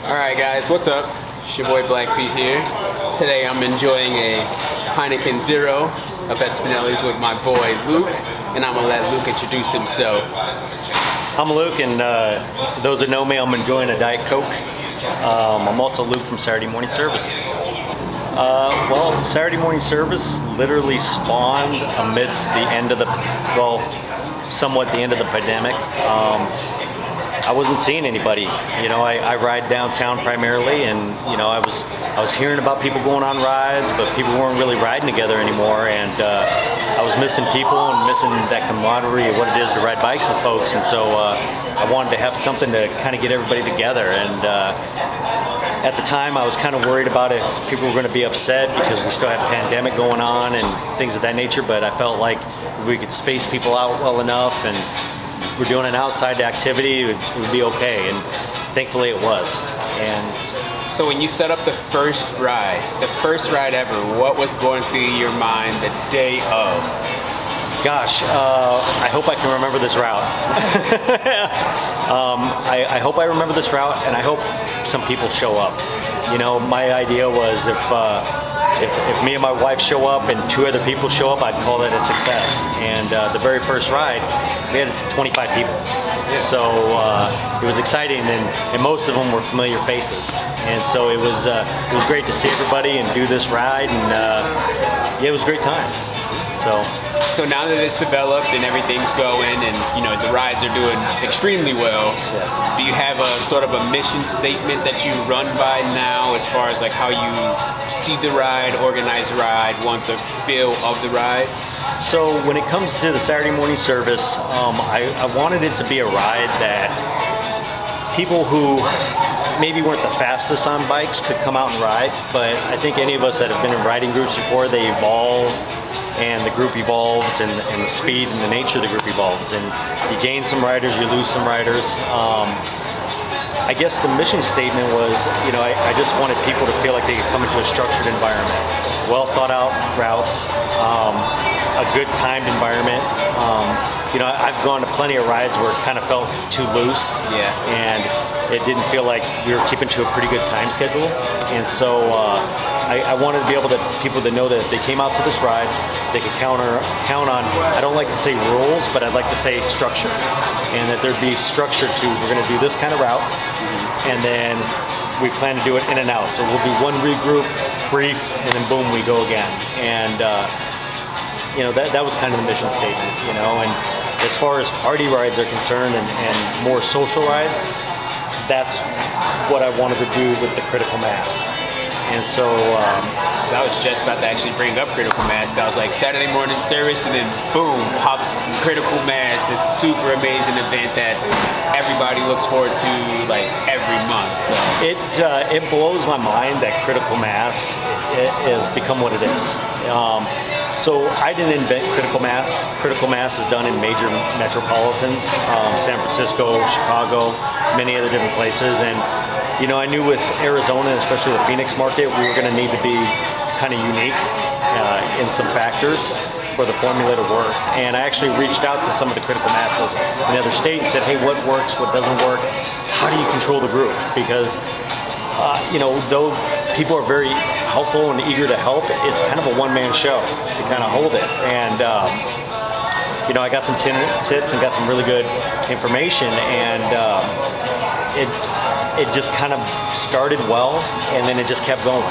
Alright guys, what's up? It's your boy Blackfeet here. Today I'm enjoying a Heineken Zero of Espinelli's with my boy Luke, and I'm gonna let Luke introduce himself. I'm Luke, and those that know me, I'm enjoying a Diet Coke. I'm also Luke from Saturday Morning Service. Well, Saturday Morning Service literally spawned amidst the end of the, somewhat the end of the pandemic. I wasn't seeing anybody. You know, I ride downtown primarily, and you know, I was hearing about people going on rides, but people weren't really riding together anymore, and I was missing people and missing that camaraderie of what it is to ride bikes with folks, and so I wanted to have something to kind of get everybody together. And at the time, I was kind of worried about if people were going to be upset because we still had a pandemic going on and things of that nature, but I felt like if we could space people out well enough and we're doing an outside activity, it would be okay, and thankfully it was. And so when you set up the first ride ever, what was going through your mind the day of? Gosh, I hope I can remember this route. I hope I remember this route, and I hope some people show up. You know, my idea was if me and my wife show up and 2 other people show up, I'd call that a success. And the very first ride, we had 25 people. Yeah. So it was exciting, and most of them were familiar faces. And so it was great to see everybody and do this ride, and yeah, it was a great time. So now that it's developed and everything's going, and you know the rides are doing extremely well, yeah, do you have a sort of a mission statement that you run by now, as far as like how you see the ride, organize the ride, want the feel of the ride? So when it comes to the Saturday Morning Service, I wanted it to be a ride that people who maybe weren't the fastest on bikes could come out and ride, but I think any of us that have been in riding groups before, they evolve, and the group evolves, and the speed and the nature of the group evolves, and you gain some riders, you lose some riders. I guess the mission statement was, you know, I just wanted people to feel like they could come into a structured environment, well thought out routes, a good timed environment. You know, I've gone to plenty of rides where it kind of felt too loose, yeah, and it didn't feel like we were keeping to a pretty good time schedule, and so I wanted to be able to people to know that if they came out to this ride, they could count on, I don't like to say rules, but I'd like to say structure, and that there'd be structure to, we're going to do this kind of route, and then we plan to do it in and out. So we'll do one regroup, brief, and then boom, we go again. And you know, that was kind of the mission statement, you know. And as far as party rides are concerned, and more social rides, that's what I wanted to do with the critical mass. And so I was just about to actually bring up critical mass. I was like, Saturday Morning Service, and then boom, pops critical mass. This super amazing event that everybody looks forward to like every month. So it blows my mind that critical mass has become what it is. So I didn't invent critical mass. Critical mass is done in major metropolitans, San Francisco, Chicago, many other different places, and you know, I knew with Arizona, especially the Phoenix market, we were going to need to be kind of unique in some factors for the formula to work. And I actually reached out to some of the critical masses in other states and said, hey, what works, what doesn't work? How do you control the group? Because, you know, though people are very helpful and eager to help, it's kind of a one-man show to kind of hold it. And, you know, I got some tips and got some really good information, and it just kind of started well, and then it just kept going,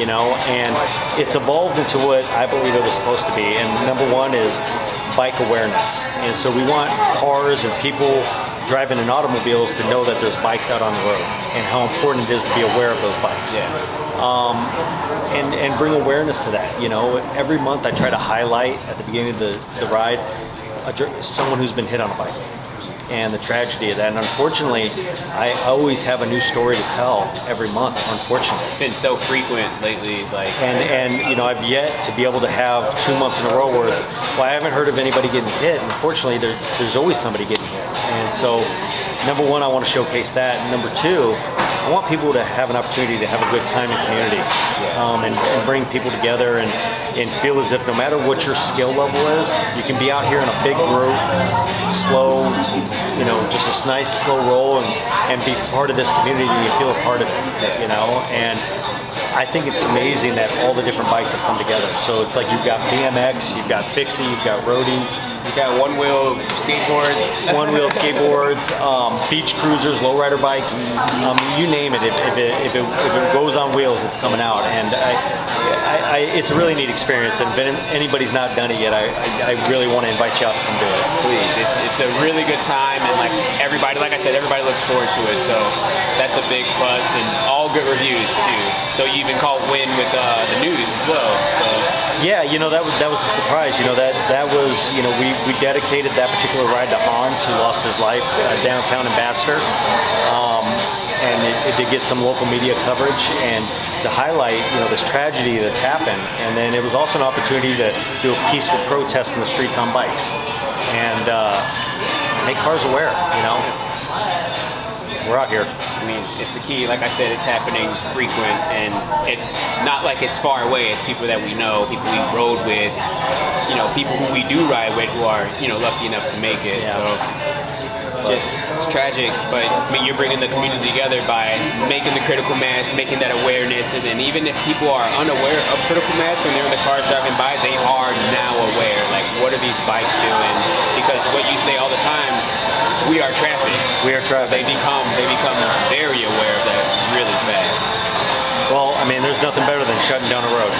you know, and it's evolved into what I believe it was supposed to be. And number one is bike awareness. And so we want cars and people driving in automobiles to know that there's bikes out on the road and how important it is to be aware of those bikes. Yeah. And bring awareness to that. You know, every month I try to highlight at the beginning of the ride someone who's been hit on a bike and the tragedy of that. And unfortunately, I always have a new story to tell every month, unfortunately. It's been so frequent lately, like. And you know, I've yet to be able to have 2 months in a row where it's, well, I haven't heard of anybody getting hit. Unfortunately, there's always somebody getting hit. And so, number one, I want to showcase that. And number two, I want people to have an opportunity to have a good time in community, and bring people together and feel as if no matter what your skill level is, you can be out here in a big group, slow, just a nice slow roll, and be part of this community, and you feel a part of it, and I think it's amazing that all the different bikes have come together. So it's like you've got BMX, you've got Fixie, you've got roadies, you got one-wheel skateboards, beach cruisers, lowrider bikes, you name it. If it goes on wheels, it's coming out, and it's a really neat experience. And if anybody's not done it yet, I really want to invite you out to come do it. Please, it's a really good time, and like I said, everybody looks forward to it. So that's a big plus, and all good reviews too. So you even called win with the news as well. So yeah, that was a surprise. That was we dedicated that particular ride to Hans, who lost his life downtown Ambassador, and it did get some local media coverage and to highlight this tragedy that's happened. And then it was also an opportunity to do a peaceful protest in the streets on bikes and make cars aware. We're out here. I mean, it's the key. Like I said, it's happening frequent, and it's not like it's far away. It's people that we know, people we rode with, people who we do ride with who are, lucky enough to make it. Yeah. So it's tragic, but I mean, you're bringing the community together by making the critical mass, making that awareness, and then even if people are unaware of critical mass when they're in the cars driving by, they are now aware. Like, what are these bikes doing? Because what you say all the time, we are traffic. We are traffic. So they become very aware of that really fast. Well, I mean, there's nothing better than shutting down a road.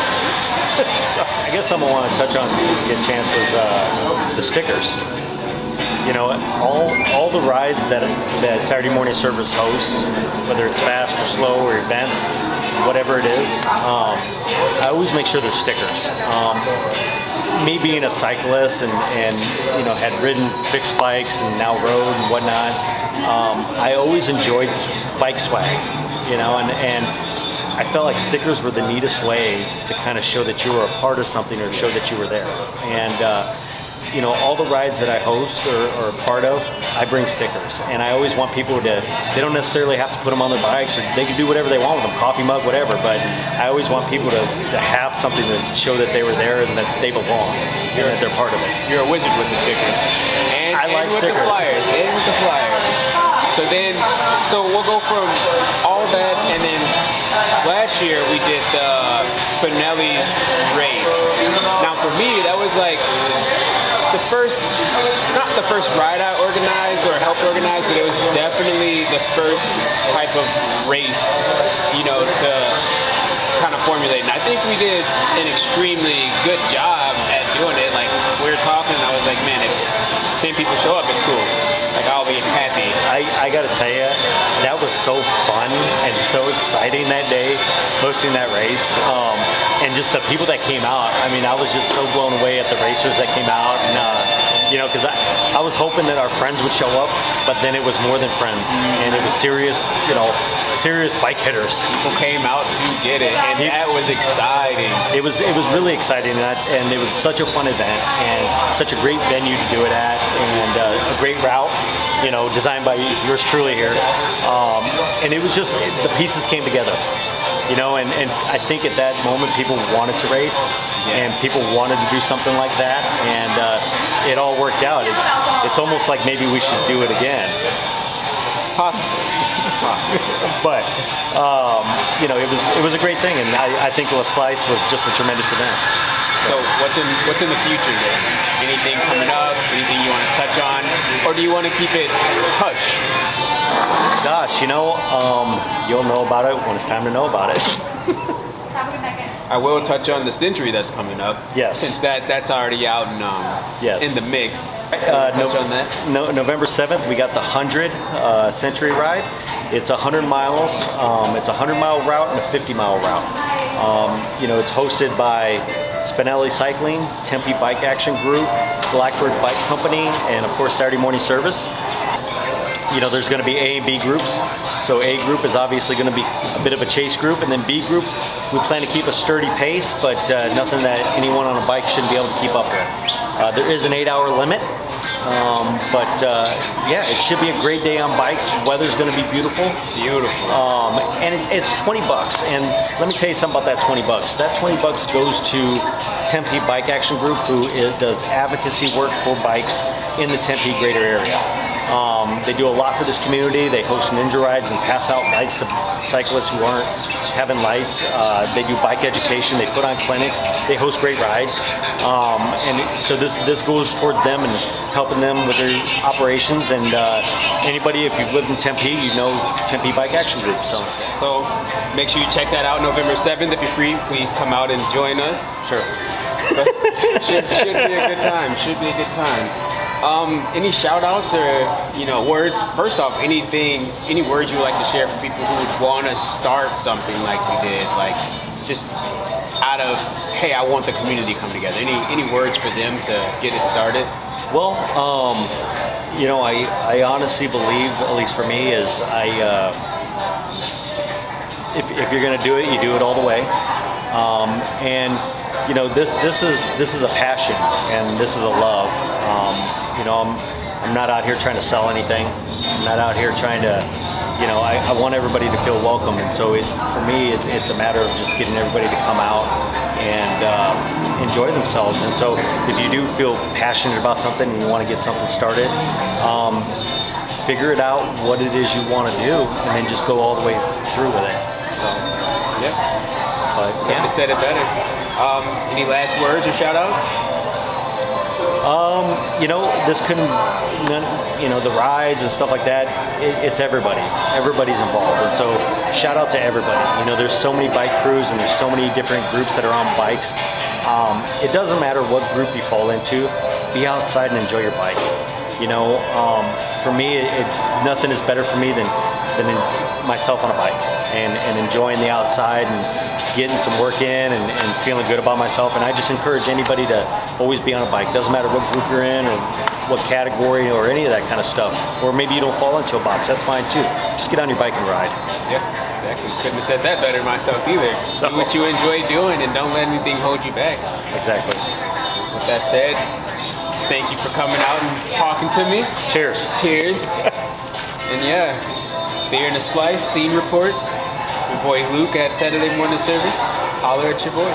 I guess something I want to touch on, get a chance, was the stickers. All the rides that Saturday Morning Service hosts, whether it's fast or slow or events, whatever it is, I always make sure there's stickers. Me being a cyclist and had ridden fixed bikes and now rode and whatnot, I always enjoyed bike swag, and I felt like stickers were the neatest way to kind of show that you were a part of something or show that you were there. And all the rides that I host or a part of, I bring stickers. And I always want people they don't necessarily have to put them on their bikes, or they can do whatever they want with them, coffee mug, whatever, but I always want people to have something to show that they were there and that they belong and that they're part of it. You're a wizard with the stickers. I like with stickers. And with the flyers. So we'll go from all that, and then last year we did Spinelli's race. Now for me, that was like not the first ride I organized or helped organize, but it was definitely the first type of race, to kind of formulate. And I think we did an extremely good job at doing it. Like, we were talking, and I was like, man, if 10 people show up, it's cool. Like, I'll be happy. I gotta tell you, that was so fun and so exciting that day, hosting that race. And just the people that came out, I mean, I was just so blown away at the racers that came out. And, because I was hoping that our friends would show up, but then it was more than friends. And it was serious bike hitters. People came out to get it, and that was exciting. It was really exciting, and it was such a fun event, and such a great venue to do it at, and a great route, designed by yours truly here. And it was just, the pieces came together. And I think at that moment people wanted to race, and people wanted to do something like that, and it all worked out. It's almost like maybe we should do it again. Possibly. But it was a great thing, and I think La Slice was just a tremendous event. So what's in the future then? Anything coming up? Anything you want to touch on, or do you want to keep it hush? Gosh, you'll know about it when it's time to know about it. I will touch on the Century that's coming up. Yes. Since that's already out and yes. in the mix. Touch on that. November 7th, we got the 100 Century ride. It's 100 miles. It's a 100-mile route and a 50-mile route. It's hosted by Spinelli Cycling, Tempe Bike Action Group, Blackbird Bike Company, and of course Saturday Morning Service. There's going to be A and B groups. So A group is obviously going to be a bit of a chase group, and then B group, we plan to keep a sturdy pace, but nothing that anyone on a bike shouldn't be able to keep up with. There is an 8-hour limit, Yeah, it should be a great day on bikes. Weather's going to be beautiful. Beautiful. And it's $20. And let me tell you something about that $20. That $20 goes to Tempe Bike Action Group, who does advocacy work for bikes in the Tempe greater area. They do a lot for this community. They host ninja rides and pass out lights to cyclists who aren't having lights. They do bike education. They put on clinics. They host great rides. And so this goes towards them and helping them with their operations. And anybody, if you've lived in Tempe, you know Tempe Bike Action Group. So make sure you check that out November 7th. If you're free, please come out and join us. Sure. Should be a good time. Should be a good time. Any shout outs or words? First off, any words you would like to share for people who would want to start something like we did, like just out of, hey, I want the community to come together. Any words for them to get it started? Well, I honestly believe, at least for me, is if you're going to do it, you do it all the way. This is a passion and this is a love. I'm not out here trying to sell anything. I'm not out here trying to, I want everybody to feel welcome. And so for me, it's a matter of just getting everybody to come out and enjoy themselves. And so if you do feel passionate about something and you want to get something started, figure it out what it is you want to do and then just go all the way through with it. So, yeah. But, couldn't have said it better. Any last words or shout outs? This couldn't, the rides and stuff like that, it's everybody. Everybody's involved. And so shout out to everybody. There's so many bike crews and there's so many different groups that are on bikes. It doesn't matter what group you fall into, be outside and enjoy your bike. For me, nothing is better for me than myself on a bike and enjoying the outside and getting some work in and feeling good about myself. And I just encourage anybody to always be on a bike. Doesn't matter what group you're in or what category or any of that kind of stuff. Or maybe you don't fall into a box. That's fine too. Just get on your bike and ride. Yeah, exactly. Couldn't have said that better myself either. So, do what you enjoy doing and don't let anything hold you back. Exactly. With that said, thank you for coming out and talking to me. Cheers. Cheers. And yeah, Beer and a Slice, Scene Report. Your boy Luke at Saturday Morning Service. Holler at your boy.